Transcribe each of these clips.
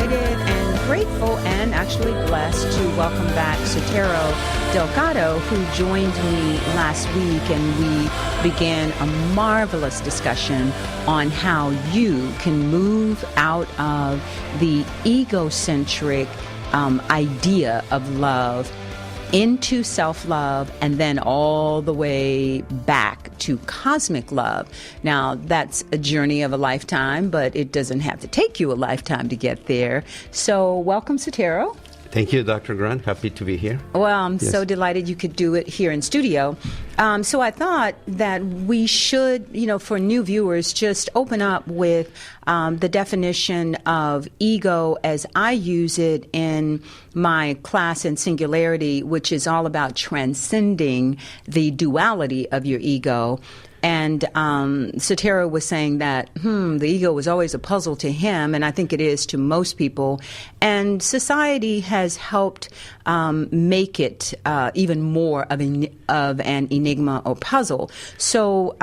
excited and grateful and actually blessed to welcome back Sottero Delgado, who joined me last week, and we began a marvelous discussion on how you can move out of the egocentric idea of love into self-love, and then all the way back to cosmic love. Now, that's a journey of a lifetime, but it doesn't have to take you a lifetime to get there. So, welcome, Sottero. Thank you, Dr. Grant. Happy to be here. Well, I'm so delighted you could do it here in studio. So I thought that we should, for new viewers, just open up with the definition of ego as I use it in my class in Singularity, which is all about transcending the duality of your ego. And Sottero was saying that, the ego was always a puzzle to him, and I think it is to most people. And society has helped make it even more of an enigma or puzzle. So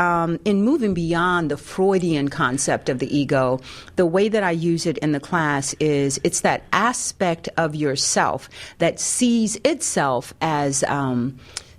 in moving beyond the Freudian concept of the ego, the way that I use it in the class is it's that aspect of yourself that sees itself as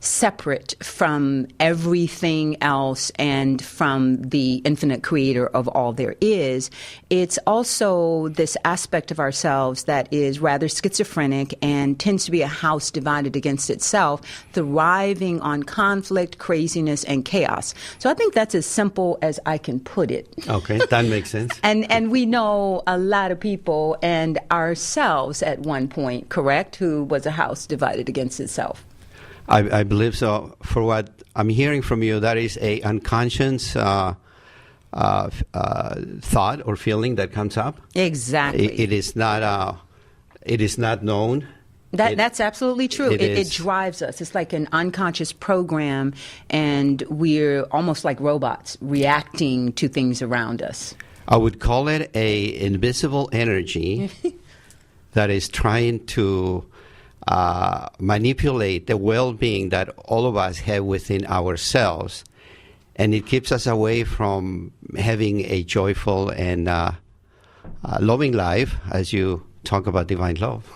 separate from everything else and from the infinite creator of all there is. It's also this aspect of ourselves that is rather schizophrenic and tends to be a house divided against itself, thriving on conflict, craziness, and chaos. So I think that's as simple as I can put it. Okay, that makes sense. And we know a lot of people and ourselves at one point, correct, who was a house divided against itself. I believe so. For what I'm hearing from you, that is a unconscious thought or feeling that comes up. Exactly. It is not known. That's absolutely true. It drives us. It's like an unconscious program, and we're almost like robots reacting to things around us. I would call it a invisible energy that is trying to manipulate the well-being that all of us have within ourselves, and it keeps us away from having a joyful and loving life, as you talk about divine love.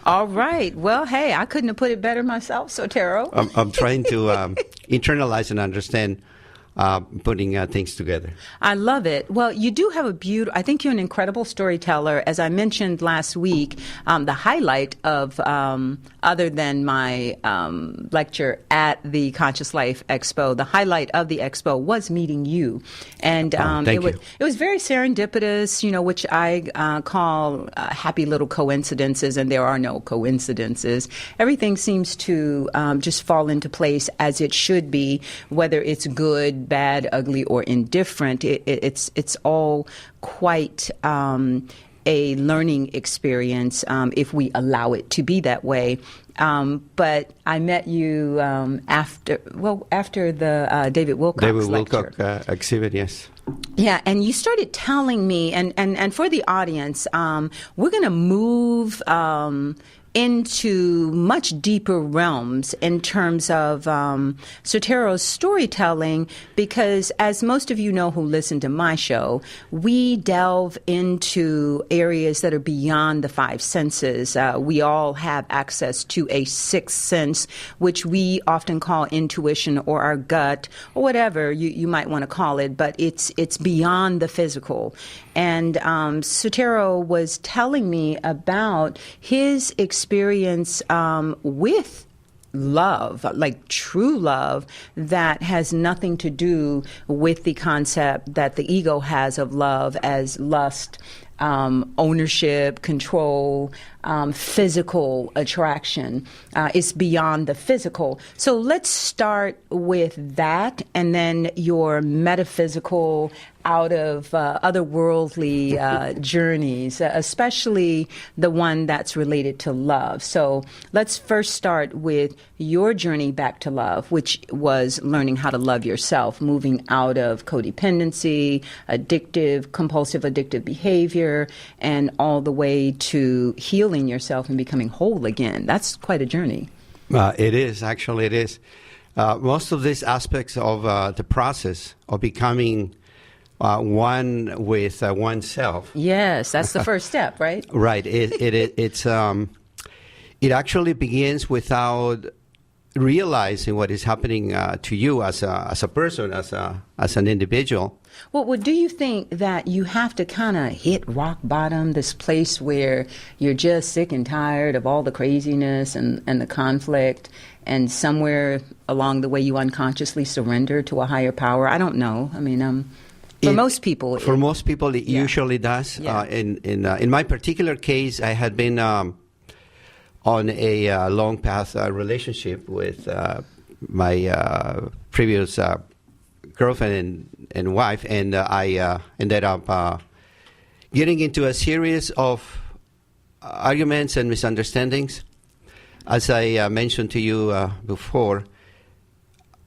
All right. Well, hey, I couldn't have put it better myself, Sottero. I'm trying to internalize and understand putting things together. I love it. Well, you do have I think you're an incredible storyteller. As I mentioned last week, the highlight of, other than my lecture at the Conscious Life Expo, the highlight of the expo was meeting you. And it was very serendipitous, which I call happy little coincidences, and there are no coincidences. Everything seems to just fall into place as it should be, whether it's good, bad, ugly, or indifferent. It's all quite a learning experience if we allow it to be that way. But I met you after the David Wilcox lecture. Exhibit, yes. Yeah, and you started telling me, and for the audience, we're going to move into much deeper realms in terms of Sottero's storytelling, because as most of you know who listen to my show, we delve into areas that are beyond the five senses. We all have access to a sixth sense, which we often call intuition or our gut or whatever you might want to call it, but it's beyond the physical. And Sottero was telling me about his experience with love, like true love, that has nothing to do with the concept that the ego has of love as lust, ownership, control, physical attraction. It's beyond the physical. So let's start with that, and then your metaphysical, out of otherworldly journeys, especially the one that's related to love. So let's first start with your journey back to love, which was learning how to love yourself, moving out of codependency, compulsive addictive behavior, and all the way to healing yourself and becoming whole again. That's quite a journey. It is, actually, it is. Most of these aspects of the process of becoming one with oneself. Yes, that's the first step, right? Right. It actually begins without realizing what is happening to you as a person, as an individual. Well, do you think that you have to kind of hit rock bottom, this place where you're just sick and tired of all the craziness and the conflict, and somewhere along the way you unconsciously surrender to a higher power? I don't know. I mean, for most people, it usually does. Yeah. In my particular case, I had been on a long path relationship with my previous girlfriend and wife, and I ended up getting into a series of arguments and misunderstandings. As I mentioned to you before,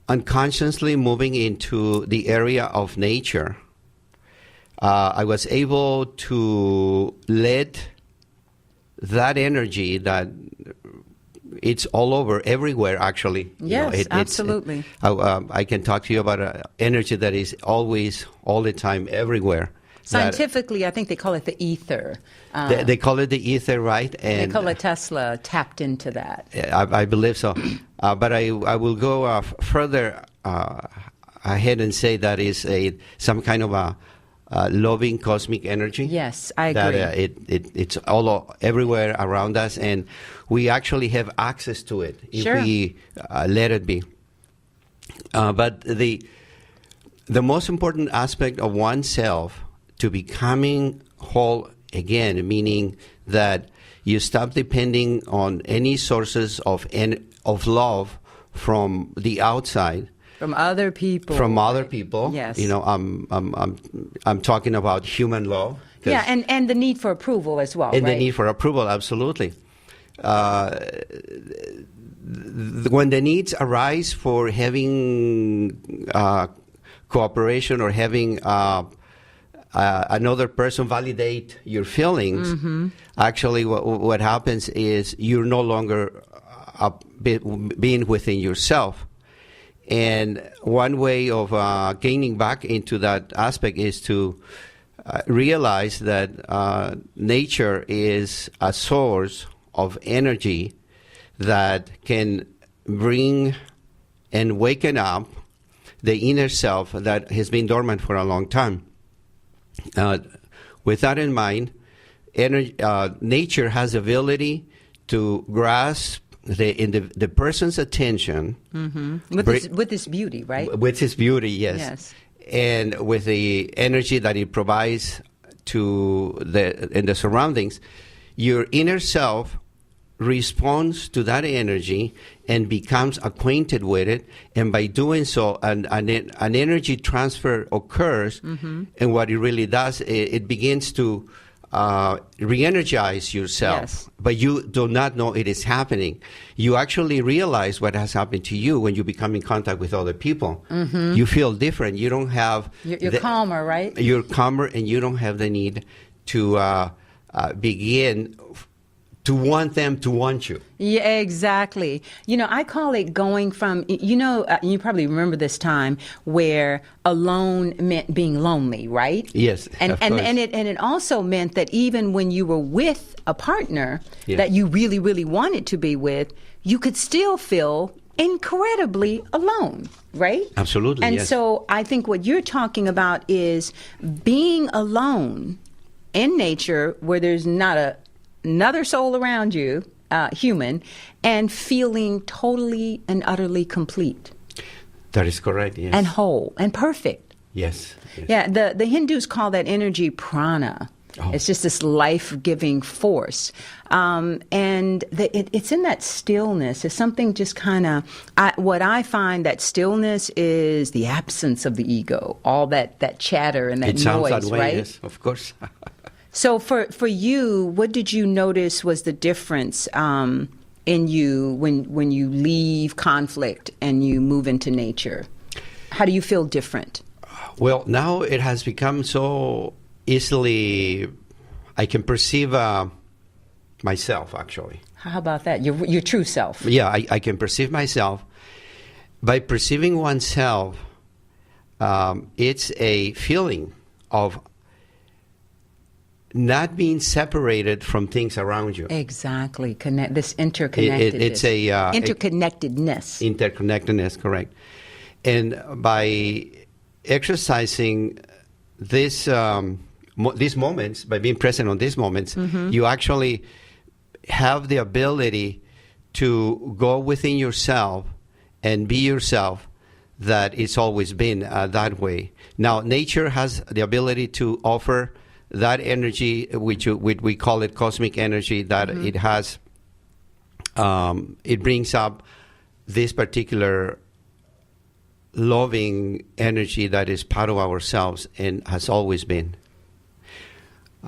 unconsciously moving into the area of nature, I was able to let that energy that it's all over, everywhere, actually. Yes, absolutely. I can talk to you about energy that is always, all the time, everywhere. Scientifically, I think they call it the ether. They call it the ether, right? And Nikola Tesla tapped into that. I believe so. But I will go further ahead and say that is some kind of a loving cosmic energy. Yes, I agree. That it's all everywhere around us, and we actually have access to it if we let it be. But the most important aspect of oneself to becoming whole again, meaning that you stop depending on any sources of love from the outside. From other people. From other people. Yes. You know, I'm talking about human love. Yeah, and the need for approval as well, and right? the need for approval, absolutely. When the needs arise for having cooperation or having another person validate your feelings, actually what happens is you're no longer being within yourself. And one way of gaining back into that aspect is to realize that nature is a source of energy that can bring and waken up the inner self that has been dormant for a long time. With that in mind, nature has the ability to grasp the person's attention with this beauty, right? With its beauty, yes. And with the energy that it provides to the surroundings, your inner self responds to that energy and becomes acquainted with it, and by doing so, an energy transfer occurs, and what it really does, it begins to re-energize yourself, yes. But you do not know it is happening. You actually realize what has happened to you when you become in contact with other people. You feel different. You don't have... You're calmer, right? You're calmer, and you don't have the need to begin to want them to want you. Yeah, exactly. You know, I call it going from, you probably remember this time where alone meant being lonely, right? Yes, and it also meant that even when you were with a partner that you really, really wanted to be with, you could still feel incredibly alone, right? Absolutely, and yes. so I think what you're talking about is being alone in nature where there's not another soul around you, human, and feeling totally and utterly complete. That is correct, yes. And whole and perfect. Yes. Yeah, the Hindus call that energy prana. Oh. It's just this life-giving force. And it's in that stillness. It's something just kind of... what I find that stillness is the absence of the ego, all that chatter and that noise, sounds that way, right? Yes, of course. So for you, what did you notice was the difference in you when you leave conflict and you move into nature? How do you feel different? Well, now it has become so easily, I can perceive myself, actually. How about that? Your true self. Yeah, I can perceive myself. By perceiving oneself, it's a feeling. of not being separated from things around you. Exactly. This interconnectedness. It's a interconnectedness. Interconnectedness, correct. And by exercising these moments, by being present on these moments, you actually have the ability to go within yourself and be yourself that it's always been that way. Now, nature has the ability to offer that energy, which we call it cosmic energy, that it has, it brings up this particular loving energy that is part of ourselves and has always been.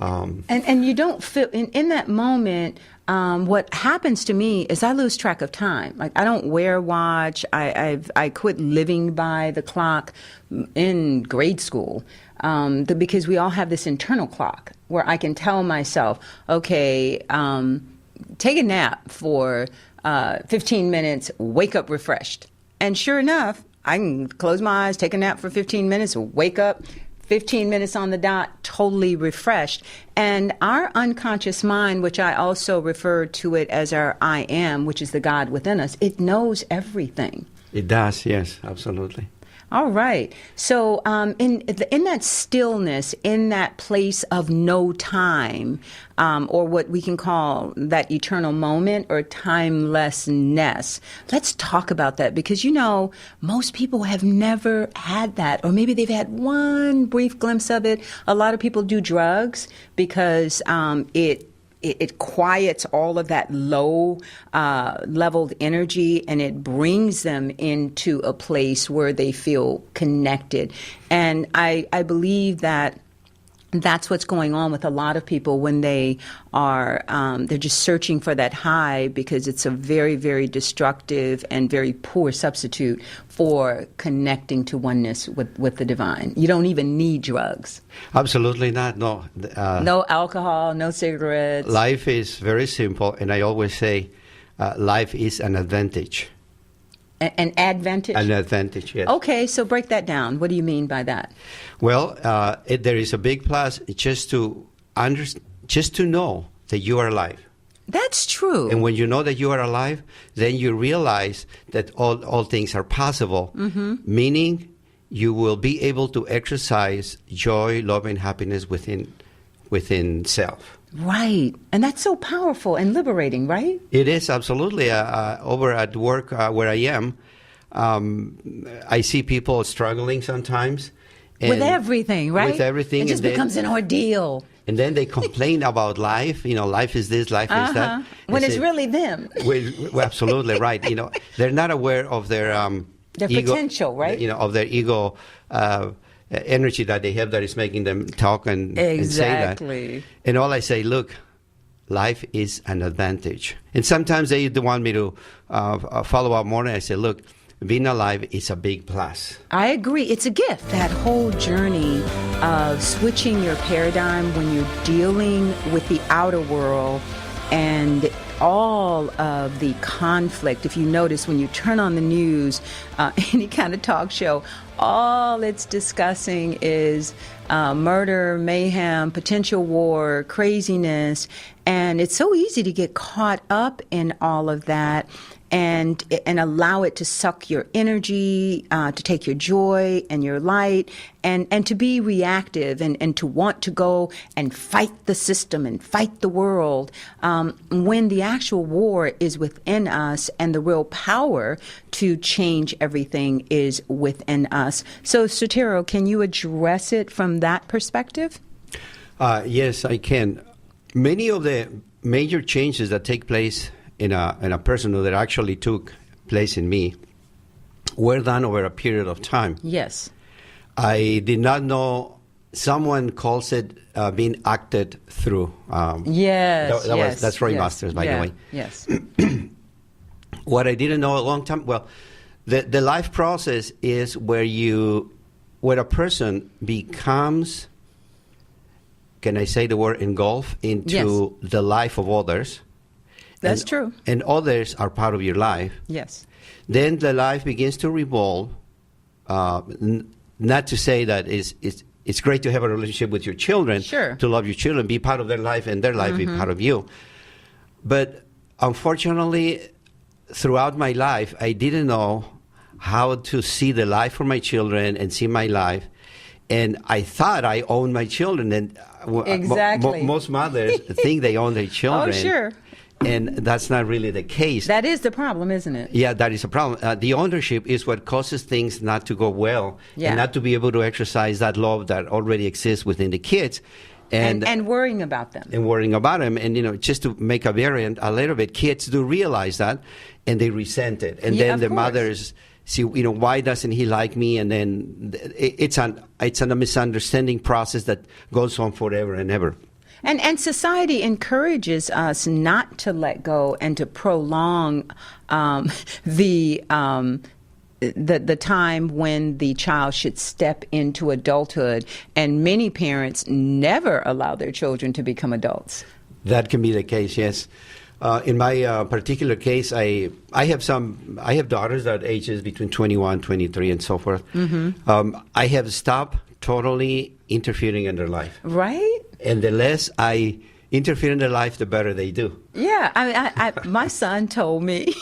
And you don't feel, in that moment, what happens to me is I lose track of time. Like, I don't wear a watch. I quit living by the clock in grade school because we all have this internal clock where I can tell myself, okay, take a nap for 15 minutes, wake up refreshed. And sure enough, I can close my eyes, take a nap for 15 minutes, wake up 15 minutes on the dot, totally refreshed. And our unconscious mind, which I also refer to it as our I am, which is the God within us, it knows everything. It does, yes, absolutely. All right. So in that stillness, in that place of no time, or what we can call that eternal moment or timelessness, let's talk about that, because, you know, most people have never had that, or maybe they've had one brief glimpse of it. A lot of people do drugs because it quiets all of that low leveled energy, and it brings them into a place where they feel connected. And I believe that that's what's going on with a lot of people when they are they're just searching for that high, because it's a very, very destructive and very poor substitute for connecting to oneness with the divine. You don't even need drugs. Absolutely not, no. No alcohol, no cigarettes. Life is very simple, and I always say life is an advantage. An advantage? An advantage, yes. Okay, so break that down. What do you mean by that? Well, there is a big plus just to know that you are alive. That's true. And when you know that you are alive, then you realize that all things are possible, meaning you will be able to exercise joy, love, and happiness within self. Right. And that's so powerful and liberating, right? It is, absolutely. Over at work where I am, I see people struggling sometimes. With everything, right? With everything. It just becomes an ordeal. And then they complain about life. You know, life is this, life is that. When it's really them. Well, absolutely right. You know, they're not aware of their ego, potential, right? You know, of their ego energy that they have that is making them talk and say that. And all I say, look, life is an advantage. And sometimes they want me to follow up more, and I say, look, being alive is a big plus. I agree. It's a gift. That whole journey of switching your paradigm when you're dealing with the outer world and all of the conflict. If you notice, when you turn on the news, any kind of talk show, all it's discussing is murder, mayhem, potential war, craziness. And it's so easy to get caught up in all of that and allow it to suck your energy, to take your joy and your light, and to be reactive and to want to go and fight the system and fight the world, when the actual war is within us and the real power to change everything is within us. So, Sottero, can you address it from that perspective? Yes, I can. Many of the major changes that take place in a person that actually took place in me were done over a period of time. Yes. I did not know. Someone calls it being acted through. That's Roy Masters, by the way. Yes. What I didn't know a long time. Well, the life process is where a person becomes. Can I say the word engulf into the life of others? That's true. And others are part of your life. Yes. Then the life begins to revolve. Not to say that it's great to have a relationship with your children, Sure. to love your children, be part of their life, and their life be part of you. But unfortunately, throughout my life, I didn't know how to see the life for my children and see my life. And I thought I owned my children. And Exactly. most mothers think they own their children. Oh, sure. And that's not really the case. That is the problem, isn't it? Yeah, that is a problem. The ownership is what causes things not to go well, Yeah. and not to be able to exercise that love that already exists within the kids. And worrying about them. And worrying about them. And, just to make a variant a little bit, kids do realize that, and they resent it. And Yeah, then of the course. mothers see, why doesn't he like me? And then it's a misunderstanding process that goes on forever and ever. And society encourages us not to let go and to prolong the time when the child should step into adulthood. And many parents never allow their children to become adults. That can be the case, yes. In my particular case, I have daughters that ages between 21, 23, and so forth. I have stopped totally interfering in their life. Right? And the less I interfere in their life, the better they do. Yeah, I my son told me,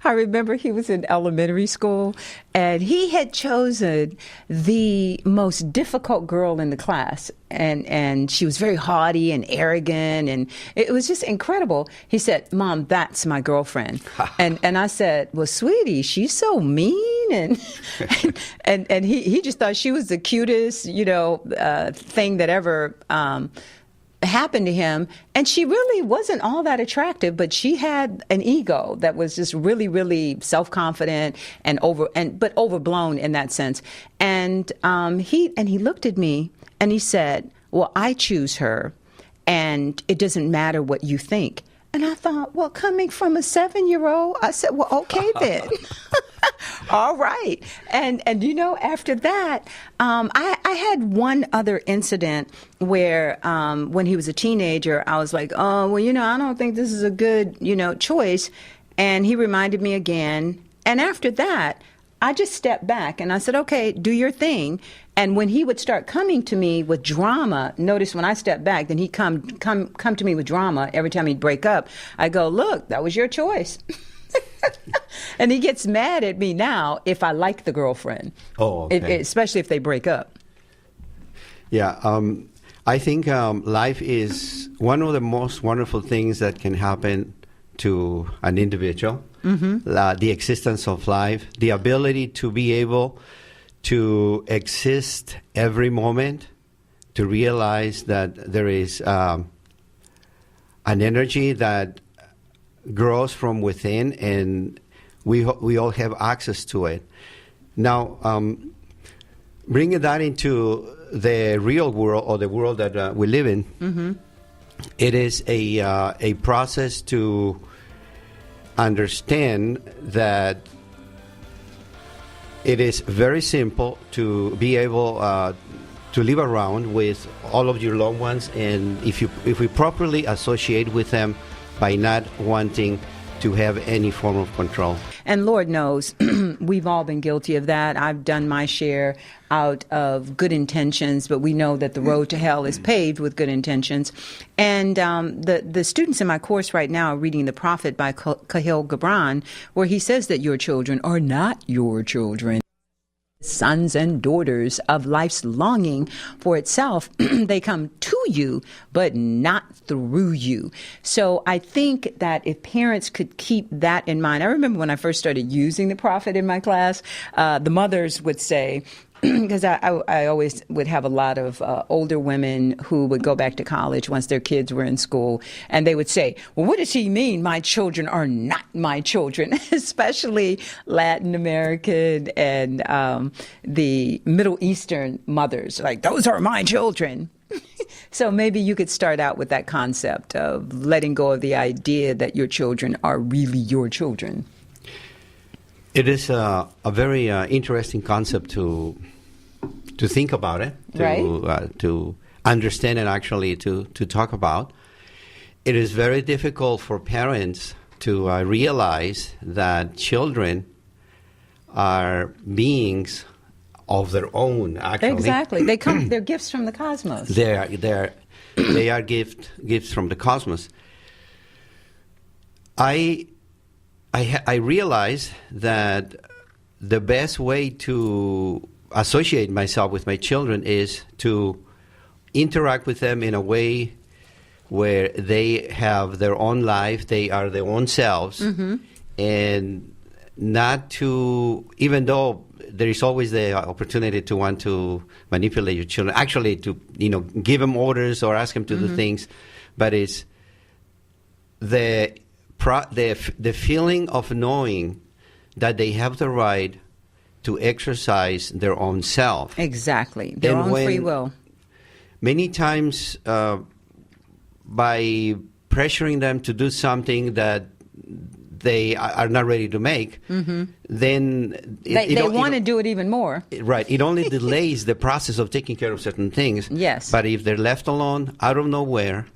I remember he was in elementary school, and he had chosen the most difficult girl in the class, and she was very haughty and arrogant, and it was just incredible. He said, "Mom, that's my girlfriend," and I said, "Well, sweetie, she's so mean," and he just thought she was the cutest, thing that ever happened to him, and she really wasn't all that attractive, but she had an ego that was just really, really self-confident but overblown in that sense. And he looked at me and he said, "Well, I choose her, and it doesn't matter what you think." And I thought, well, coming from a 7-year-old, I said, well, okay then. All right. And after that, I had one other incident where when he was a teenager, I was like, oh, well, I don't think this is a good, choice. And he reminded me again. And after that, I just stepped back and I said, okay, do your thing. And when he would start coming to me with drama, notice when I step back, then he'd come to me with drama every time he'd break up. I go, look, that was your choice. And he gets mad at me now if I like the girlfriend. Oh, okay. Especially if they break up. Yeah, I think life is one of the most wonderful things that can happen to an individual. The existence of life, the ability to be able to exist every moment, to realize that there is an energy that grows from within, and we all have access to it. Now, bringing that into the real world, or the world that we live in, it is a process to understand that it is very simple to be able to live around with all of your loved ones, and if we properly associate with them by not wanting to have any form of control. And Lord knows, we've all been guilty of that. I've done my share out of good intentions, but we know that the road to hell is paved with good intentions. And the students in my course right now are reading The Prophet by Khalil Gibran, where he says that your children are not your children. Sons and daughters of life's longing for itself, they come to you, but not through you. So I think that if parents could keep that in mind, I remember when I first started using the Prophet in my class, the mothers would say, because I always would have a lot of older women who would go back to college once their kids were in school, and they would say, well, what does he mean, my children are not my children? Especially Latin American and the Middle Eastern mothers, like, those are my children. So maybe you could start out with that concept of letting go of the idea that your children are really your children. It is a very interesting concept to think about it, to understand, and actually to talk about. It is very difficult for parents to realize that children are beings of their own, actually. Exactly. They're gifts from the cosmos. They are gifts from the cosmos. I realize that the best way to associate myself with my children is to interact with them in a way where they have their own life, they are their own selves, and not to, even though there is always the opportunity to want to manipulate your children, actually to, give them orders or ask them to do things, but it's the feeling of knowing that they have the right to exercise their own self. Exactly. Their own free will. Many times, by pressuring them to do something that they are not ready to make, then they want to do it even more. Right. It only delays the process of taking care of certain things. Yes. But if they're left alone, out of nowhere,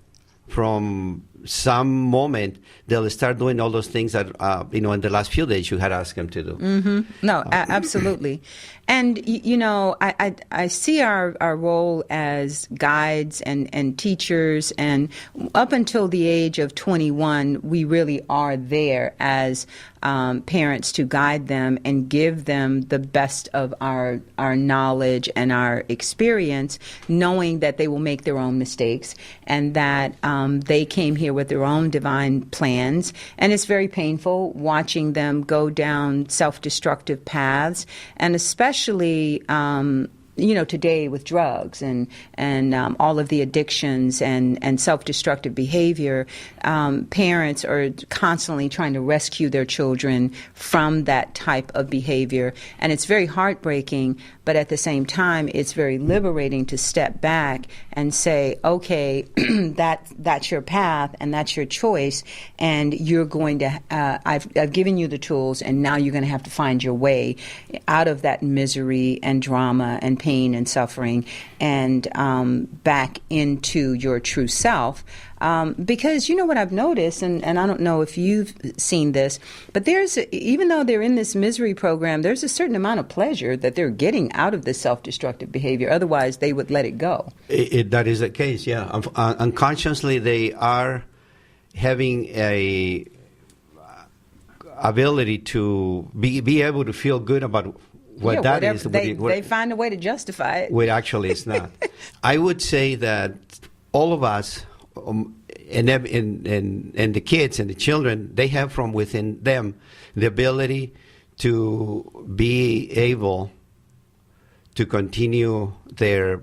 from some moment, they'll start doing all those things that, in the last few days you had asked them to do. No, absolutely. And, I see our role as guides and teachers, and up until the age of 21, we really are there as parents to guide them and give them the best of our knowledge and our experience, knowing that they will make their own mistakes and that they came here with their own divine plans. And it's very painful watching them go down self-destructive paths, and especially today with drugs and all of the addictions and self-destructive behavior, parents are constantly trying to rescue their children from that type of behavior. And it's very heartbreaking, but at the same time, it's very liberating to step back and say, okay, that's your path and that's your choice, and you're going to, I've given you the tools, and now you're going to have to find your way out of that misery and drama and pain and suffering, and back into your true self. Because what I've noticed, and I don't know if you've seen this, but even though they're in this misery program, there's a certain amount of pleasure that they're getting out of this self-destructive behavior. Otherwise, they would let it go. That is the case, yeah. Unconsciously, they are having a ability to be able to feel good about what that is. They find a way to justify it. Well, actually, it's not. I would say that all of us, and the kids and the children, they have from within them the ability to be able to continue their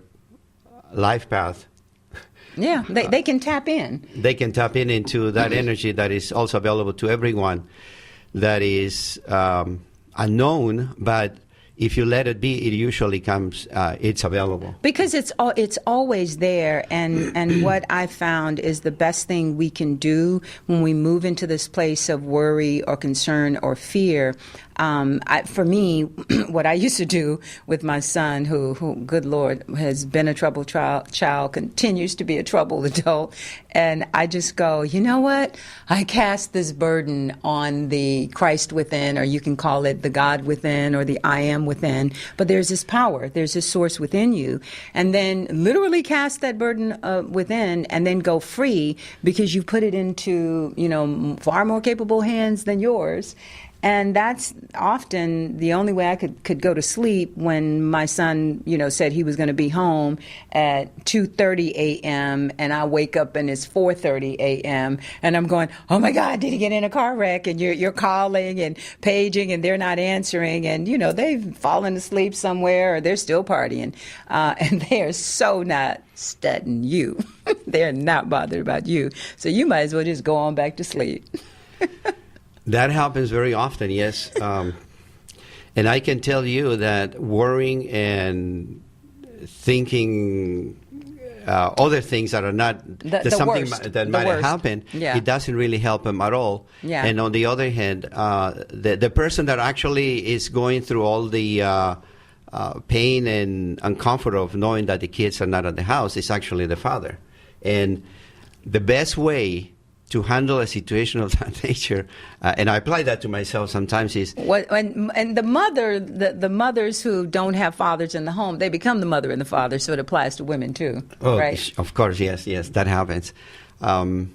life path. Yeah, they can tap in. They can tap into that energy that is also available to everyone, that is unknown, but if you let it be, it usually comes, it's available. Because it's always there, and what I found is the best thing we can do when we move into this place of worry or concern or fear. For me, what I used to do with my son, who, good Lord, has been a troubled child, continues to be a troubled adult, and I just go, you know what? I cast this burden on the Christ within, or you can call it the God within, or the I am within. But there's this power, there's this source within you, and then literally cast that burden within, and then go free because you put it into far more capable hands than yours. And that's often the only way I could go to sleep when my son, said he was going to be home at 2:30 a.m. and I wake up and it's 4:30 a.m. and I'm going, oh my God, did he get in a car wreck? And you're calling and paging and they're not answering, and they've fallen asleep somewhere or they're still partying, and they are so not studying you. They're not bothered about you, so you might as well just go on back to sleep. That happens very often, yes. And I can tell you that worrying and thinking other things that are not something that might have happened, it doesn't really help them at all. Yeah. And on the other hand, the person that actually is going through all the pain and uncomfort of knowing that the kids are not at the house is actually the father. And the best way to handle a situation of that nature, and I apply that to myself sometimes, is and the mothers who don't have fathers in the home, they become the mother and the father, so it applies to women too, right? Of course, yes, that happens. Out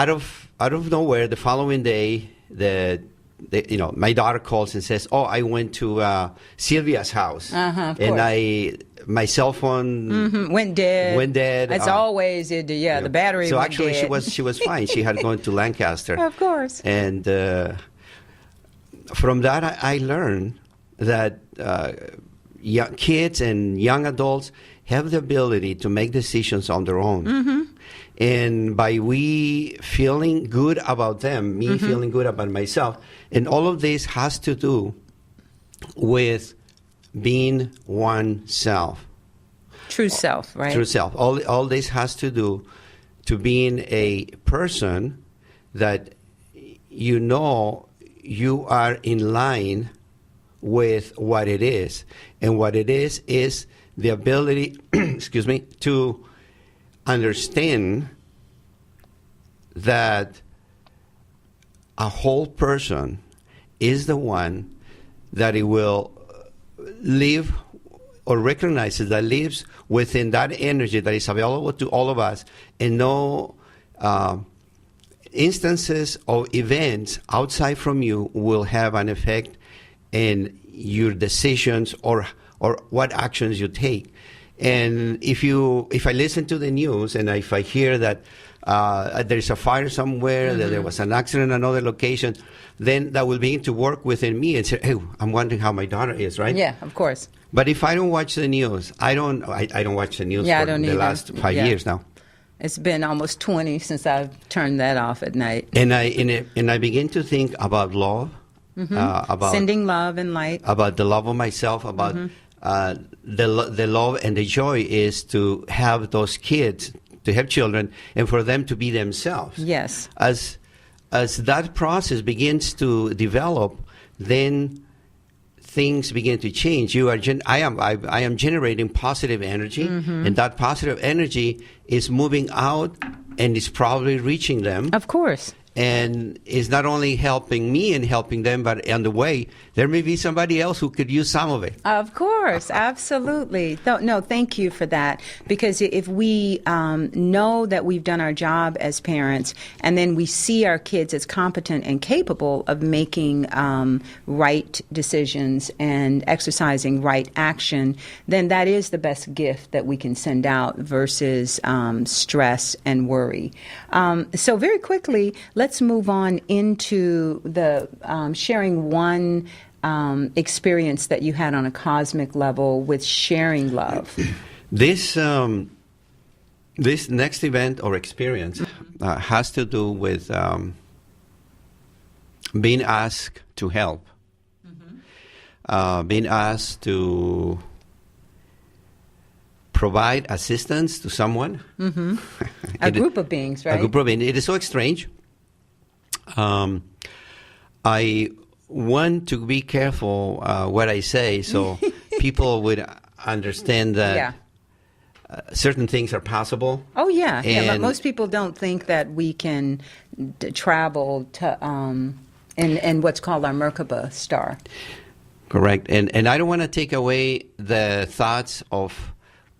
of nowhere, the following day, my daughter calls and says, "Oh, I went to Sylvia's house, and my cell phone went dead. As always, the battery. So went actually, dead. she was fine. She had gone to Lancaster, of course. And from that, I learned that young kids and young adults have the ability to make decisions on their own. And by we feeling good about them, me feeling good about myself, and all of this has to do with being oneself. True self, right? True self. All this has to do to being a person that you are in line with what it is. And what it is the ability, to understand that a whole person is the one that it will live or recognizes that lives within that energy that is available to all of us, and no instances of events outside from you will have an effect in your decisions or what actions you take. And if I listen to the news and if I hear that there's a fire somewhere, that there was an accident in another location, then that will begin to work within me and say, "Hey, I'm wondering how my daughter is," right? Yeah, of course. But if I don't watch the news, I don't watch the news for the last 5 years now. It's been almost 20 since I've turned that off at night. And I begin to think about love, about sending love and light, about the love of myself, about the love and the joy is to have those kids, to have children, and for them to be themselves. Yes. As that process begins to develop, then things begin to change. I am generating positive energy, and that positive energy is moving out and is probably reaching them. Of course. And is not only helping me and helping them, but on the way, there may be somebody else who could use some of it. Of course, absolutely. No, thank you for that. Because if we know that we've done our job as parents, and then we see our kids as competent and capable of making right decisions and exercising right action, then that is the best gift that we can send out versus stress and worry. So very quickly, let's move on into the sharing one experience that you had on a cosmic level with sharing love. This next event or experience has to do with being asked to help, being asked to provide assistance to someone. A group of beings, right? A group of beings. It is so strange. I want to be careful what I say, so people would understand that certain things are possible. Oh, yeah. But most people don't think that we can travel to in what's called our Merkaba star. Correct. And I don't want to take away the thoughts of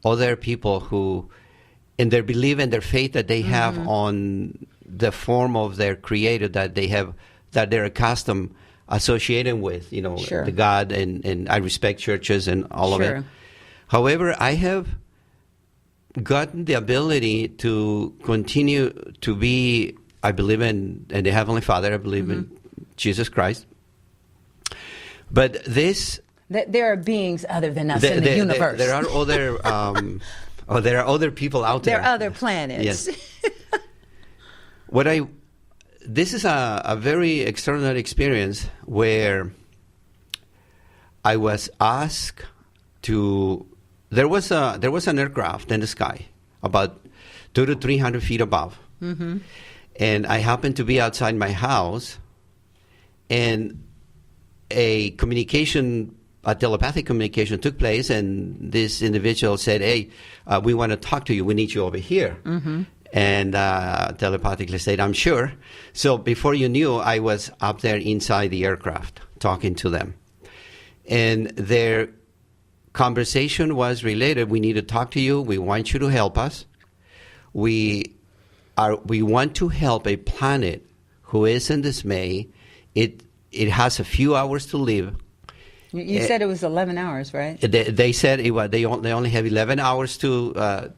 other people who, in their belief and their faith that they have on the form of their creator that they're accustomed associating with, the God, and I respect churches and all of it. However, I have gotten the ability to continue to be, I believe in the Heavenly Father, I believe in Jesus Christ. But there are beings other than us in the universe. There are other there are other people out there. There are other planets. Yes. This is a very extraordinary experience where I was asked to. There was an aircraft in the sky about 200 to 300 feet above, and I happened to be outside my house, and a telepathic communication took place, and this individual said, "Hey, we want to talk to you. We need you over here." and telepathically said, I'm sure. So before you knew, I was up there inside the aircraft talking to them. And their conversation was related. We need to talk to you. We want you to help us. We want to help a planet who is in dismay. It has a few hours to live. You said it was 11 hours, right? They said they only have 11 hours to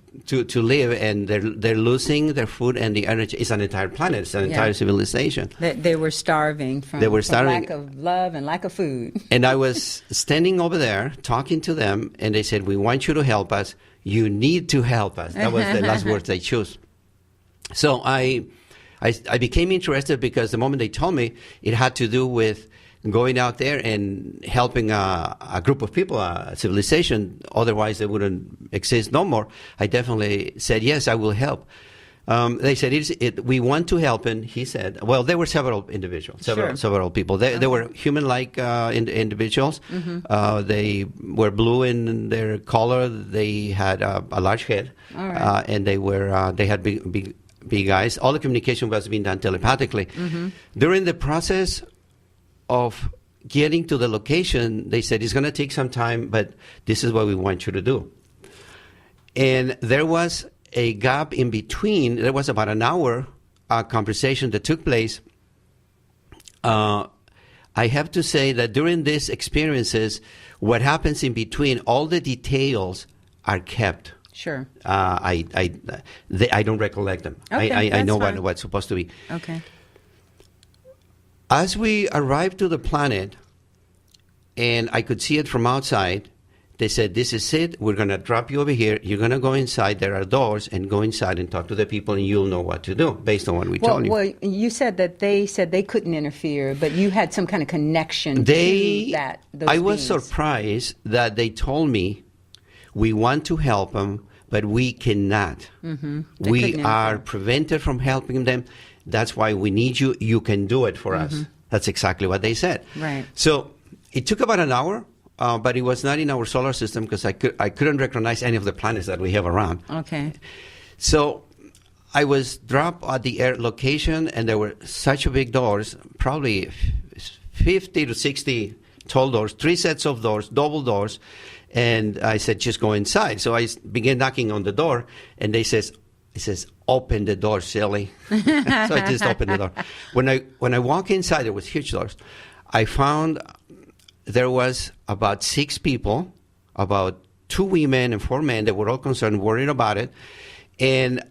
live, and they're losing their food and the energy. It's an entire planet. It's an entire civilization. They were starving from lack of love and lack of food. And I was standing over there talking to them, and they said, we want you to help us. You need to help us. That was the last words they chose. So I became interested because the moment they told me, it had to do with going out there and helping a group of people, a civilization, otherwise they wouldn't exist no more. I definitely said, yes, I will help. They said, we want to help, and he said, well, there were several individuals, several people. They were human-like individuals. Mm-hmm. They were blue in their color. They had a large head, and they had big eyes. All the communication was being done telepathically. Mm-hmm. During the process of getting to the location, they said, it's going to take some time, but this is what we want you to do. And there was a gap in between. There was about an hour conversation that took place. I have to say that during these experiences, what happens in between, all the details are kept. Sure. I don't recollect them. Okay, I know fine. what's supposed to be. Okay. As we arrived to the planet, and I could see it from outside, they said, this is it. We're going to drop you over here. You're going to go inside. There are doors, and go inside and talk to the people, and you'll know what to do based on what we told you. Well, you said that they said they couldn't interfere, but you had some kind of connection to that. I was surprised that they told me, we want to help them, but we cannot. Mm-hmm. We are prevented from helping them. That's why we need you. You can do it for us. That's exactly what they said. Right. So it took about an hour, but it was not in our solar system because I couldn't recognize any of the planets that we have around. Okay. So I was dropped at the air location, and there were such big doors, probably 50 to 60 tall doors, 3 sets of doors, double doors. And I said, just go inside. So I began knocking on the door, and it says, open the door, silly. So I just opened the door. When I walk inside, there was huge doors. I found there was about 6 people, about 2 women and 4 men that were all concerned, worried about it. And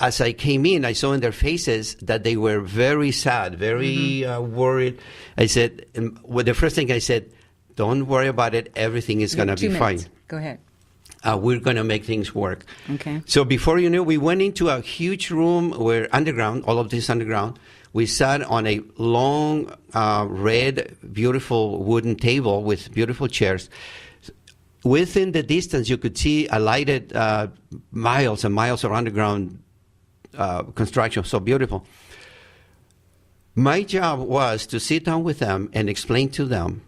as I came in, I saw in their faces that they were very sad, very worried. I said, the first thing I said, don't worry about it. Everything is going to be fine. Go ahead. We're going to make things work. Okay. So before you knew, we went into a huge room where underground, all of this underground. We sat on a long, red, beautiful wooden table with beautiful chairs. Within the distance, you could see a lighted miles and miles of underground construction. So beautiful. My job was to sit down with them and explain to them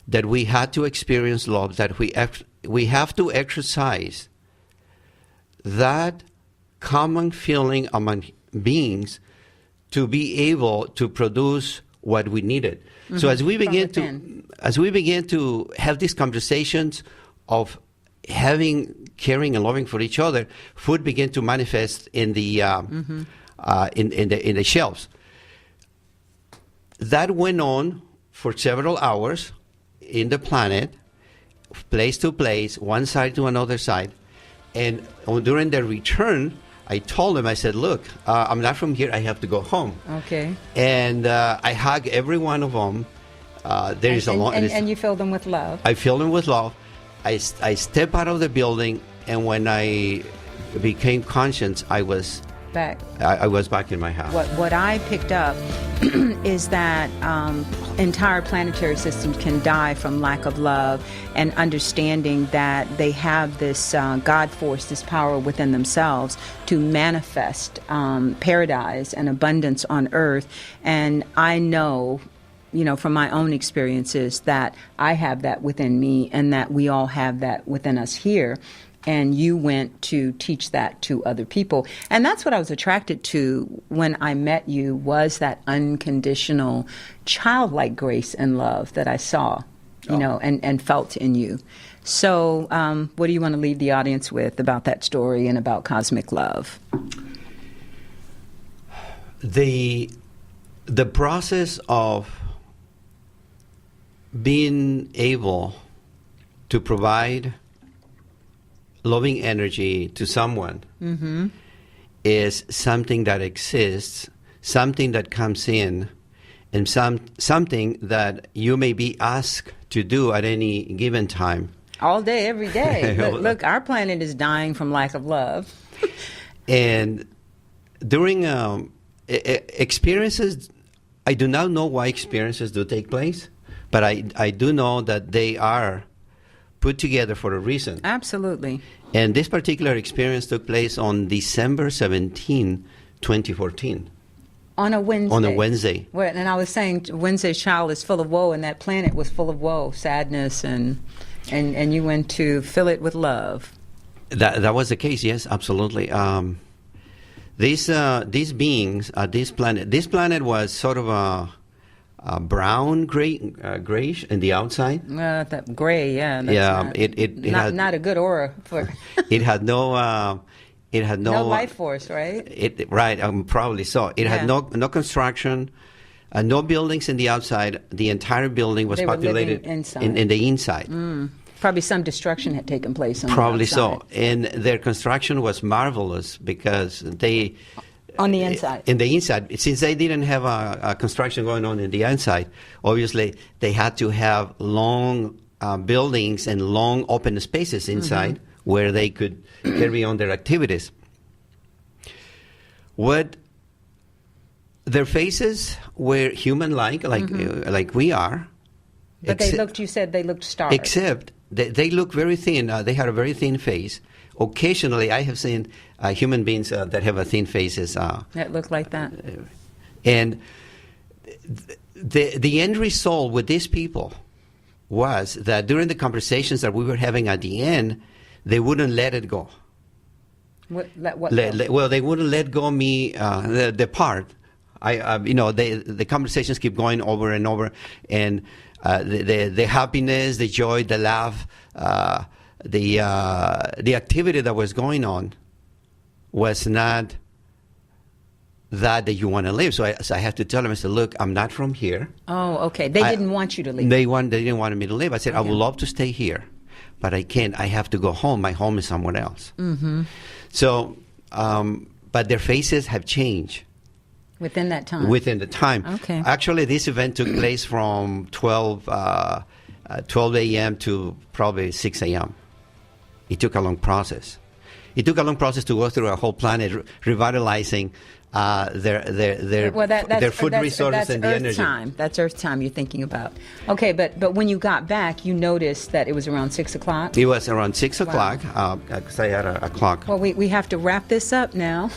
that we had to experience love, that we have to exercise that common feeling among beings to be able to produce what we needed. Mm-hmm. So as we began to have these conversations of having caring and loving for each other, food began to manifest in the in the shelves. That went on for several hours in the planet, place to place, one side to another side. And during their return, I told them, I said, look, I'm not from here. I have to go home. Okay. And I hug every one of them. And you fill them with love. I fill them with love. I step out of the building, and when I became conscious, I was back. I was back in my house. What I picked up is that entire planetary systems can die from lack of love and understanding that they have this God force, this power within themselves to manifest paradise and abundance on earth. And I know, from my own experiences, that I have that within me and that we all have that within us here. and you went to teach that to other people. And that's what I was attracted to when I met you, was that unconditional, childlike grace and love that I saw, and felt in you. So what do you want to leave the audience with about that story and about cosmic love? The process of being able to provide loving energy to someone is something that exists, something that comes in, and something that you may be asked to do at any given time. All day, every day. Look, our planet is dying from lack of love. And during experiences, I do not know why experiences do take place, but I do know that they are put together for a reason. Absolutely. And this particular experience took place on December 17, 2014. On a Wednesday. On a Wednesday. Well, and I was saying Wednesday's child is full of woe, and that planet was full of woe, sadness, and you went to fill it with love. That was the case, yes, absolutely. These beings, this planet was sort of a brown, grayish in the outside. That gray, yeah. It had not a good aura for. It had no life force, right? Right, probably so. It had no construction, no buildings in the outside. The entire building was populated in the inside. Probably some destruction had taken place on probably the outside. So, and their construction was marvelous because they. On the inside. In the inside, since they didn't have a construction going on in the inside, obviously they had to have long buildings and long open spaces inside where they could carry on their activities. Their faces were human-like, like we are. But you said they looked starved. Except they look very thin. They had a very thin face. Occasionally, I have seen human beings that have a thin faces. That look like that. And the end result with these people was that during the conversations that we were having at the end, they wouldn't let it go. Well, they wouldn't let go me the part. The conversations keep going over and over, and the happiness, the joy, the laugh, the activity that was going on was not that you want to live. So I have to tell them, I said, look, I'm not from here. Oh, okay. They didn't want you to leave. They didn't want me to leave. I said, I would love to stay here, but I can't. I have to go home. My home is somewhere else. So, but their faces have changed. Within that time? Within the time. Okay. Actually, this event took place from 12 a.m. to probably 6 a.m. It took a long process. It took a long process to go through a whole planet, revitalizing their food resources and the energy. That's Earth time you're thinking about. Okay, but when you got back, you noticed that it was around 6 o'clock? It was around 6 o'clock, because I had a clock. Well, we have to wrap this up now.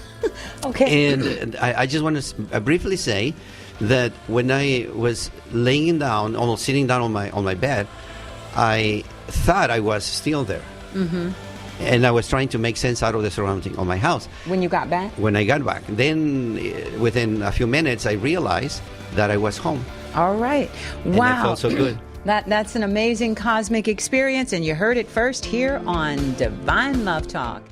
Okay. And I just want to briefly say that when I was laying down, almost sitting down on my bed, I thought I was still there. And I was trying to make sense out of the surrounding of my house. When you got back? When I got back. Then, within a few minutes, I realized that I was home. All right. And wow. it felt so good. That's an amazing cosmic experience, and you heard it first here on Divine Love Talk.